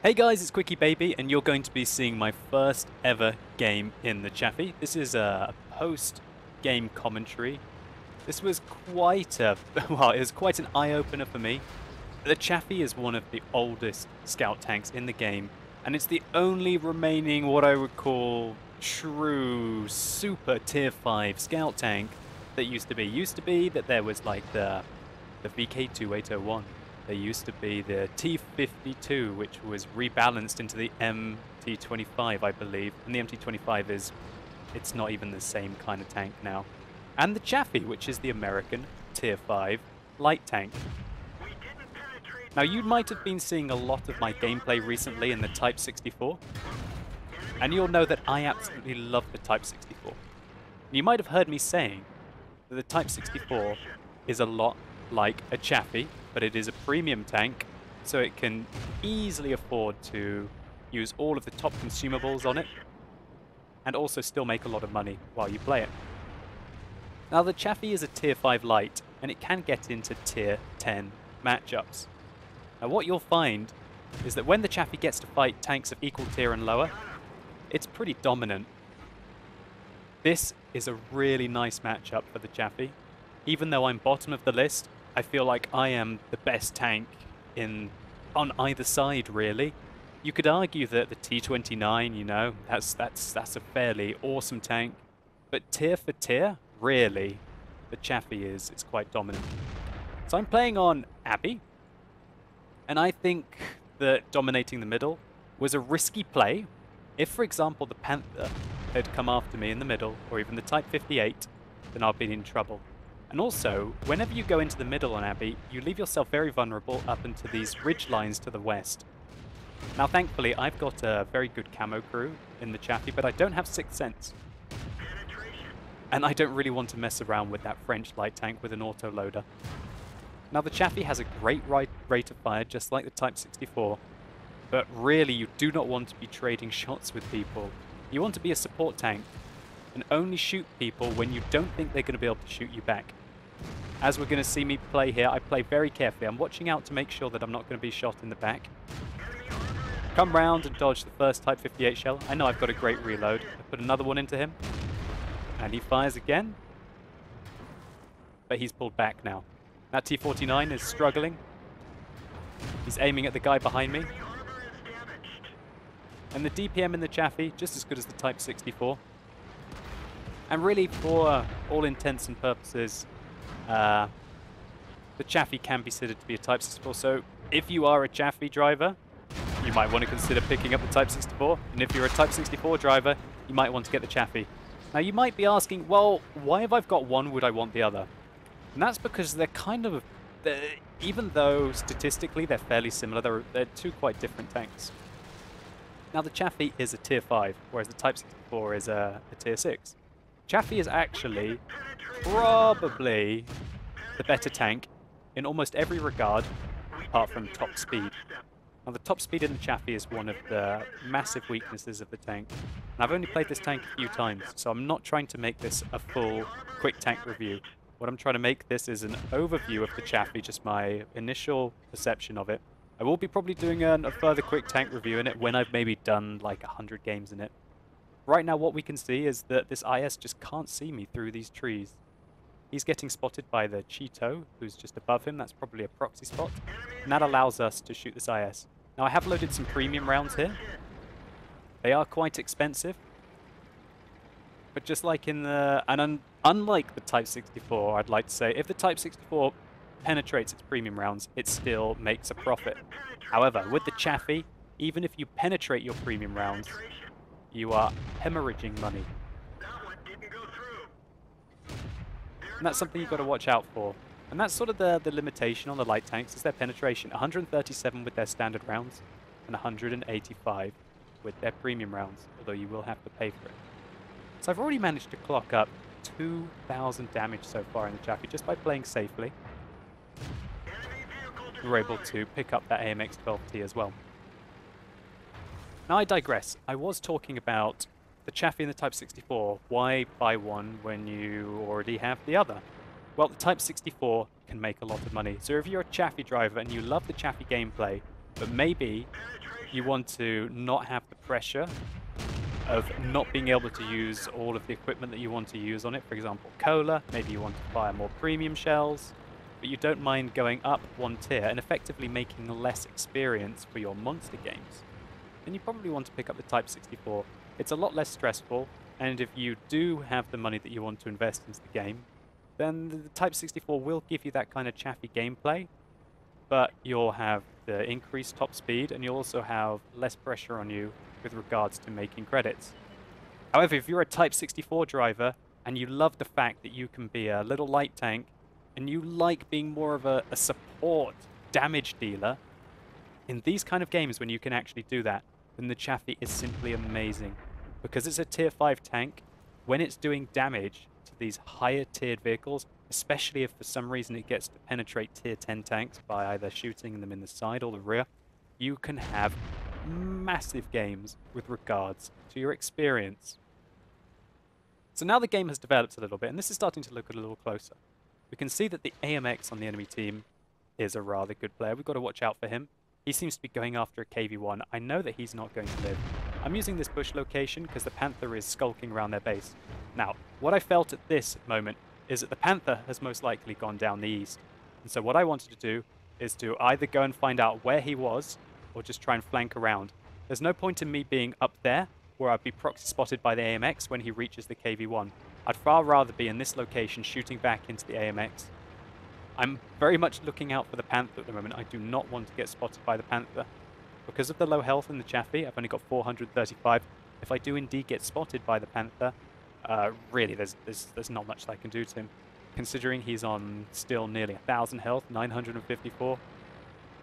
Hey guys, it's QuickyBaby, and you're going to be seeing my first ever game in the Chaffee. This is a post-game commentary. This was quite a, well, it was quite an eye-opener for me. The Chaffee is one of the oldest scout tanks in the game, and it's the only remaining what I would call true super tier 5 scout tank that used to be. Used to be that there was like the VK2801. There used to be the T52, which was rebalanced into the MT25, I believe. And the MT25 it's not even the same kind of tank now. And the Chaffee, which is the American Tier 5 light tank. Now, you might have been seeing a lot of my gameplay recently in the Type 64. And you'll know that I absolutely love the Type 64. You might have heard me saying that the Type 64 is a lot like a Chaffee, but it is a premium tank, so it can easily afford to use all of the top consumables on it, and also still make a lot of money while you play it. Now, the Chaffee is a Tier 5 light, and it can get into Tier 10 matchups. Now, what you'll find is that when the Chaffee gets to fight tanks of equal tier and lower, it's pretty dominant. This is a really nice matchup for the Chaffee. Even though I'm bottom of the list, I feel like I am the best tank on either side, really. You could argue that the T29, you know, that's a fairly awesome tank, but tier for tier, really, the Chaffee is quite dominant. So I'm playing on Abby, and I think that dominating the middle was a risky play. If, for example, the Panther had come after me in the middle, or even the Type 58, then I'd been in trouble. And also, whenever you go into the middle on Abby, you leave yourself very vulnerable up into these ridge lines to the west. Now, thankfully, I've got a very good camo crew in the Chaffee, but I don't have Sixth Sense. And I don't really want to mess around with that French light tank with an autoloader. Now, the Chaffee has a great rate of fire, just like the Type 64. But really, you do not want to be trading shots with people. You want to be a support tank, and only shoot people when you don't think they're going to be able to shoot you back. As we're going to see me play here, I play very carefully. I'm watching out to make sure that I'm not going to be shot in the back. Come round and dodge the first Type 58 shell. I know I've got a great reload. I put another one into him, and he fires again. But he's pulled back now. That T49 is struggling. He's aiming at the guy behind me. And the DPM in the Chaffee, just as good as the Type 64. And really, for all intents and purposes, the Chaffee can be considered to be a Type 64. So if you are a Chaffee driver, you might want to consider picking up the Type 64. And if you're a Type 64 driver, you might want to get the Chaffee. Now, you might be asking, well, why have I got one, would I want the other? And that's because they're kind of, even though statistically they're fairly similar, they're two quite different tanks. Now, the Chaffee is a Tier 5, whereas the Type 64 is a Tier 6. Chaffee is actually probably the better tank in almost every regard, apart from top speed. Now, the top speed in the Chaffee is one of the massive weaknesses of the tank. And I've only played this tank a few times, so I'm not trying to make this a full quick tank review. What I'm trying to make this is an overview of the Chaffee, just my initial perception of it. I will be probably doing a further quick tank review in it when I've maybe done like 100 games in it. Right now, what we can see is that this IS just can't see me through these trees. He's getting spotted by the Cheeto, who's just above him. That's probably a proxy spot. And that allows us to shoot this IS. Now, I have loaded some premium rounds here. They are quite expensive. But just like in the... And unlike the Type 64, I'd like to say, if the Type 64 penetrates its premium rounds, it still makes a profit. However, with the Chaffee, even if you penetrate your premium rounds, you are hemorrhaging money. And that's something you've got to watch out for. And that's sort of the limitation on the light tanks, is their penetration. 137 with their standard rounds, and 185 with their premium rounds, although you will have to pay for it. So I've already managed to clock up 2,000 damage so far in the Chaffee, just by playing safely. We were able to pick up that AMX-12T as well. Now, I digress. I was talking about the Chaffee and the Type 64. Why buy one when you already have the other? Well, the Type 64 can make a lot of money. So if you're a Chaffee driver and you love the Chaffee gameplay, But maybe you want to not have the pressure of not being able to use all of the equipment that you want to use on it. For example, cola. Maybe you want to fire more premium shells, but you don't mind going up one tier and effectively making less experience for your monster games. Then you probably want to pick up the Type 64. It's a lot less stressful, and if you do have the money that you want to invest into the game, then the Type 64 will give you that kind of chaffy gameplay, but you'll have the increased top speed, and you'll also have less pressure on you with regards to making credits. However, if you're a Type 64 driver, and you love the fact that you can be a little light tank, and you like being more of a support damage dealer, in these kind of games when you can actually do that, then the Chaffee is simply amazing. Because it's a tier 5 tank, when it's doing damage to these higher tiered vehicles, especially if for some reason it gets to penetrate tier 10 tanks by either shooting them in the side or the rear, you can have massive games with regards to your experience. So now the game has developed a little bit, and this is starting to look a little closer. We can see that the AMX on the enemy team is a rather good player. We've got to watch out for him. He seems to be going after a KV-1. I know that he's not going to live. I'm using this bush location because the Panther is skulking around their base. Now, what I felt at this moment is that the Panther has most likely gone down the east. And so what I wanted to do is to either go and find out where he was or just try and flank around. There's no point in me being up there where I'd be proxy spotted by the AMX when he reaches the KV-1. I'd far rather be in this location shooting back into the AMX. I'm very much looking out for the Panther at the moment. I do not want to get spotted by the Panther. Because of the low health in the Chaffee, I've only got 435. If I do indeed get spotted by the Panther, really there's not much I can do to him. Considering he's on still nearly 1,000 health, 954,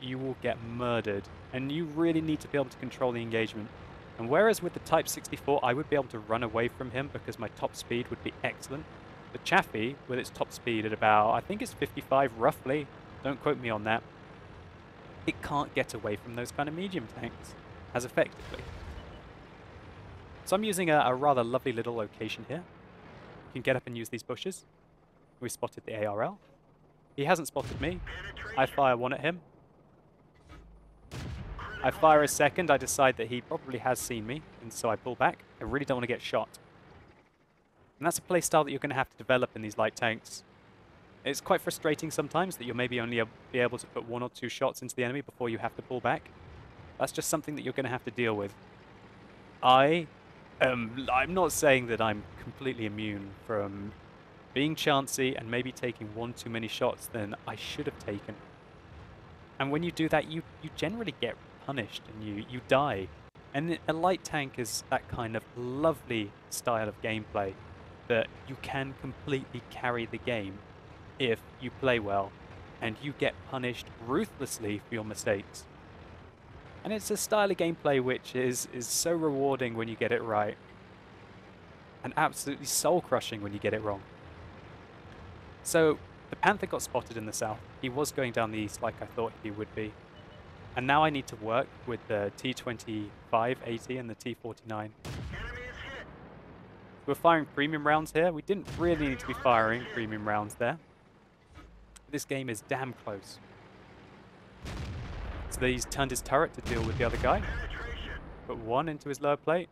you will get murdered. And you really need to be able to control the engagement. And whereas with the Type 64, I would be able to run away from him because my top speed would be excellent. The Chaffee, with its top speed at about, I think it's 55 roughly, don't quote me on that, it can't get away from those kind of medium tanks as effectively. So I'm using a rather lovely little location here. You can get up and use these bushes. We spotted the ARL. He hasn't spotted me. I fire one at him. I fire a second, I decide that he probably has seen me, and so I pull back. I really don't want to get shot. And that's a playstyle that you're going to have to develop in these light tanks. It's quite frustrating sometimes that you'll maybe only be able to put 1 or 2 shots into the enemy before you have to pull back. That's just something that you're going to have to deal with. I'm not saying that I'm completely immune from being chancy and maybe taking 1 too many shots than I should have taken. And when you do that, you generally get punished and you die. And a light tank is that kind of lovely style of gameplay that you can completely carry the game if you play well and you get punished ruthlessly for your mistakes. And it's a style of gameplay which is so rewarding when you get it right and absolutely soul-crushing when you get it wrong. So the Panther got spotted in the south. He was going down the east like I thought he would be. And now I need to work with the T25-80 and the T49. We're firing premium rounds here. We didn't really need to be firing premium rounds there. This game is damn close. So he's turned his turret to deal with the other guy. Put 1 into his lower plate.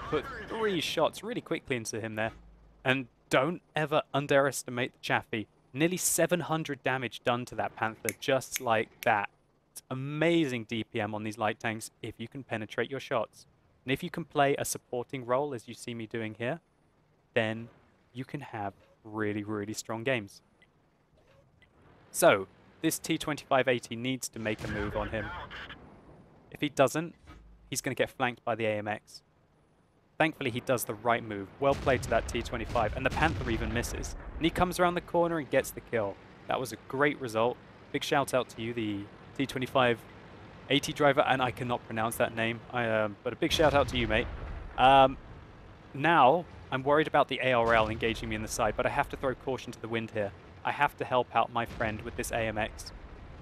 Put 3 shots really quickly into him there. And don't ever underestimate the Chaffee. Nearly 700 damage done to that Panther just like that. It's amazing DPM on these light tanks if you can penetrate your shots. And if you can play a supporting role as you see me doing here, then you can have really, really strong games. So, this T25-80 needs to make a move on him. If he doesn't, he's going to get flanked by the AMX. Thankfully, he does the right move. Well played to that T25, and the Panther even misses. And he comes around the corner and gets the kill. That was a great result. Big shout out to you, the T25-80 driver, and I cannot pronounce that name, but a big shout out to you, mate. Now, I'm worried about the ARL engaging me in the side, but I have to throw caution to the wind here. I have to help out my friend with this AMX,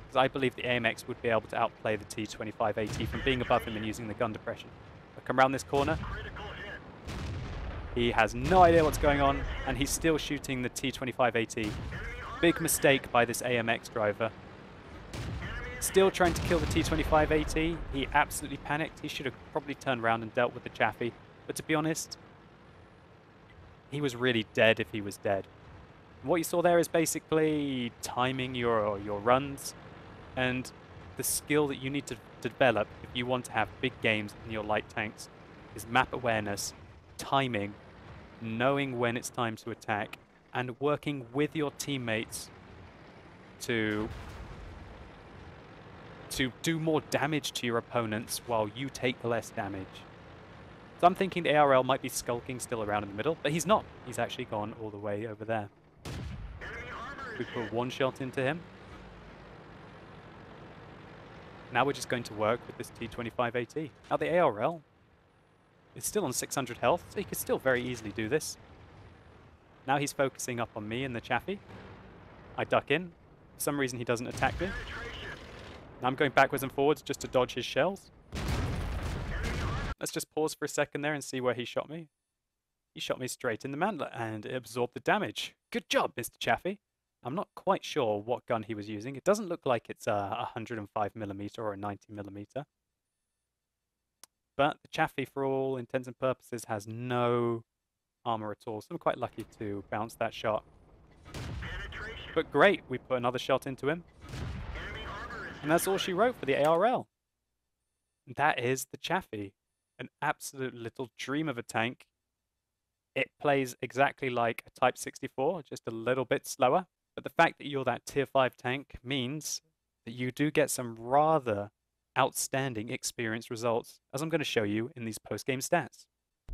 because I believe the AMX would be able to outplay the T25-80 from being above him and using the gun depression. I come around this corner. He has no idea what's going on, and he's still shooting the T25-80. big mistake by this AMX driver. Still trying to kill the T25 AT. He absolutely panicked. He should have probably turned around and dealt with the Chaffee. But to be honest, he was really dead if he was dead. What you saw there is basically timing your runs and the skill that you need to develop if you want to have big games in your light tanks is map awareness, timing, knowing when it's time to attack, and working with your teammates to do more damage to your opponents while you take less damage. So I'm thinking the ARL might be skulking still around in the middle, but he's not. He's actually gone all the way over there. We put one shot into him. Now we're just going to work with this T25 AT. Now the ARL is still on 600 health, so he could still very easily do this. Now he's focusing up on me and the Chaffee. I duck in. For some reason he doesn't attack me. Now I'm going backwards and forwards just to dodge his shells. Let's just pause for a second there and see where he shot me. He shot me straight in the mantlet and it absorbed the damage. Good job, Mr. Chaffee. I'm not quite sure what gun he was using. It doesn't look like it's a 105mm or a 90mm. But the Chaffee, for all intents and purposes, has no armor at all. So I'm quite lucky to bounce that shot. But great, we put another shot into him. And that's all she wrote for the ARL. And that is the Chaffee. An absolute little dream of a tank. It plays exactly like a Type 64, just a little bit slower. But the fact that you're that Tier 5 tank means that you do get some rather outstanding experience results, as I'm going to show you in these post-game stats.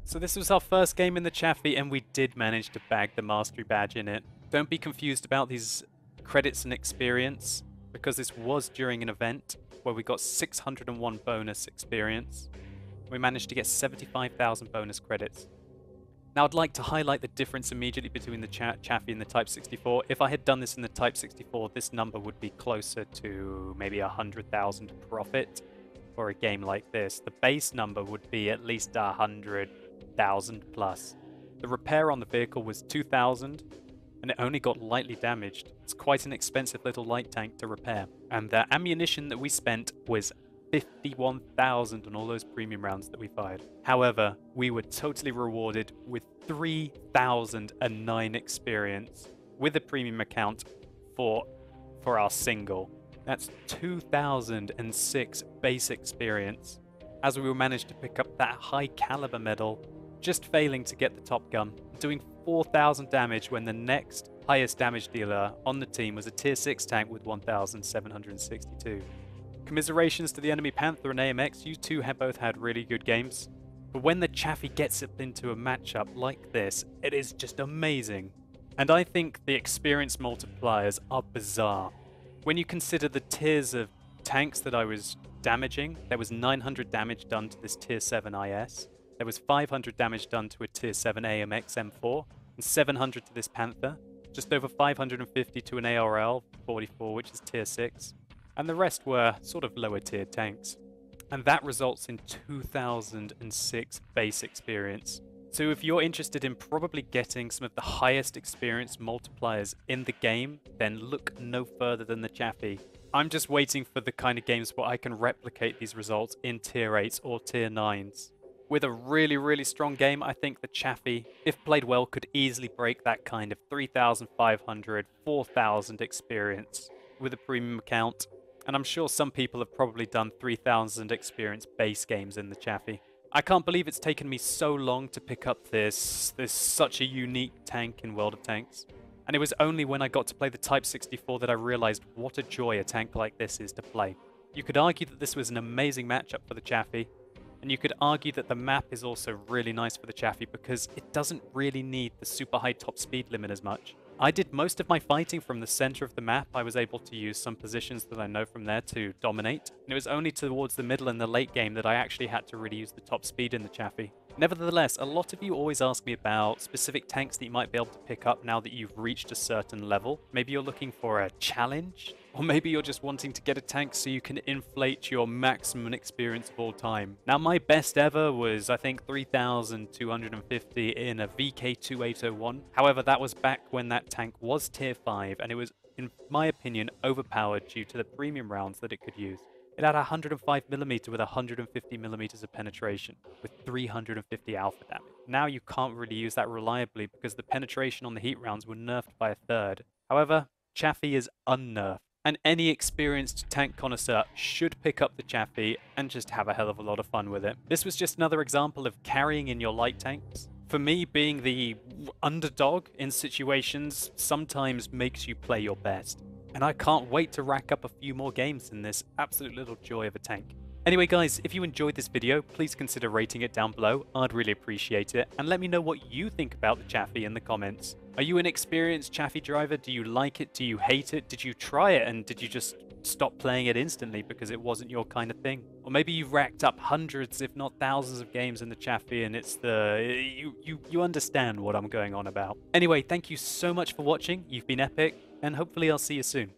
So this was our first game in the Chaffee, and we did manage to bag the Mastery Badge in it. Don't be confused about these credits and experience, because this was during an event where we got 601 bonus experience. We managed to get 75,000 bonus credits. Now I'd like to highlight the difference immediately between the Chaffee and the Type 64. If I had done this in the Type 64, this number would be closer to maybe 100,000 profit for a game like this. The base number would be at least 100,000 plus. The repair on the vehicle was 2,000 and it only got lightly damaged. It's quite an expensive little light tank to repair. And the ammunition that we spent was 51,000 on all those premium rounds that we fired. However, we were totally rewarded with 3,009 experience with a premium account for our single. That's 2,006 base experience, as we managed to pick up that high caliber medal, just failing to get the top gun, doing 4,000 damage when the next highest damage dealer on the team was a tier 6 tank with 1,762. Commiserations to the enemy Panther and AMX, you two have both had really good games. But when the Chaffee gets it into a matchup like this, it is just amazing. And I think the experience multipliers are bizarre. When you consider the tiers of tanks that I was damaging, there was 900 damage done to this tier 7 IS. There was 500 damage done to a tier 7 AMX M4, and 700 to this Panther. Just over 550 to an ARL 44, which is tier 6. And the rest were sort of lower tier tanks. And that results in 2,006 base experience. So if you're interested in probably getting some of the highest experience multipliers in the game, then look no further than the Chaffee. I'm just waiting for the kind of games where I can replicate these results in tier 8s or tier 9s. With a really, really strong game, I think the Chaffee, if played well, could easily break that kind of 3,500, 4,000 experience with a premium account. And I'm sure some people have probably done 3,000 experience base games in the Chaffee. I can't believe it's taken me so long to pick up this such a unique tank in World of Tanks. And it was only when I got to play the Type 64 that I realized what a joy a tank like this is to play. You could argue that this was an amazing matchup for the Chaffee, and you could argue that the map is also really nice for the Chaffee because it doesn't really need the super high top speed limit as much. I did most of my fighting from the center of the map. I was able to use some positions that I know from there to dominate. And it was only towards the middle and the late game that I actually had to really use the top speed in the Chaffee. Nevertheless, a lot of you always ask me about specific tanks that you might be able to pick up now that you've reached a certain level. Maybe you're looking for a challenge Or maybe you're just wanting to get a tank so you can inflate your maximum experience of all time. Now, my best ever was, I think, 3,250 in a VK2801. However, that was back when that tank was tier 5, and it was, in my opinion, overpowered due to the premium rounds that it could use. It had 105mm with 150mm of penetration, with 350 alpha damage. Now you can't really use that reliably because the penetration on the heat rounds were nerfed by a third. However, Chaffee is unnerfed, and any experienced tank connoisseur should pick up the Chaffee and just have a hell of a lot of fun with it. This was just another example of carrying in your light tanks. For me, being the underdog in situations sometimes makes you play your best. And I can't wait to rack up a few more games in this absolute little joy of a tank. Anyway guys, if you enjoyed this video, please consider rating it down below. I'd really appreciate it. And let me know what you think about the Chaffee in the comments. Are you an experienced Chaffee driver? Do you like it? Do you hate it? Did you try it and did you just stop playing it instantly because it wasn't your kind of thing? Or maybe you've racked up hundreds, if not thousands of games in the Chaffee and it's you understand what I'm going on about. Anyway, thank you so much for watching. You've been epic and hopefully I'll see you soon.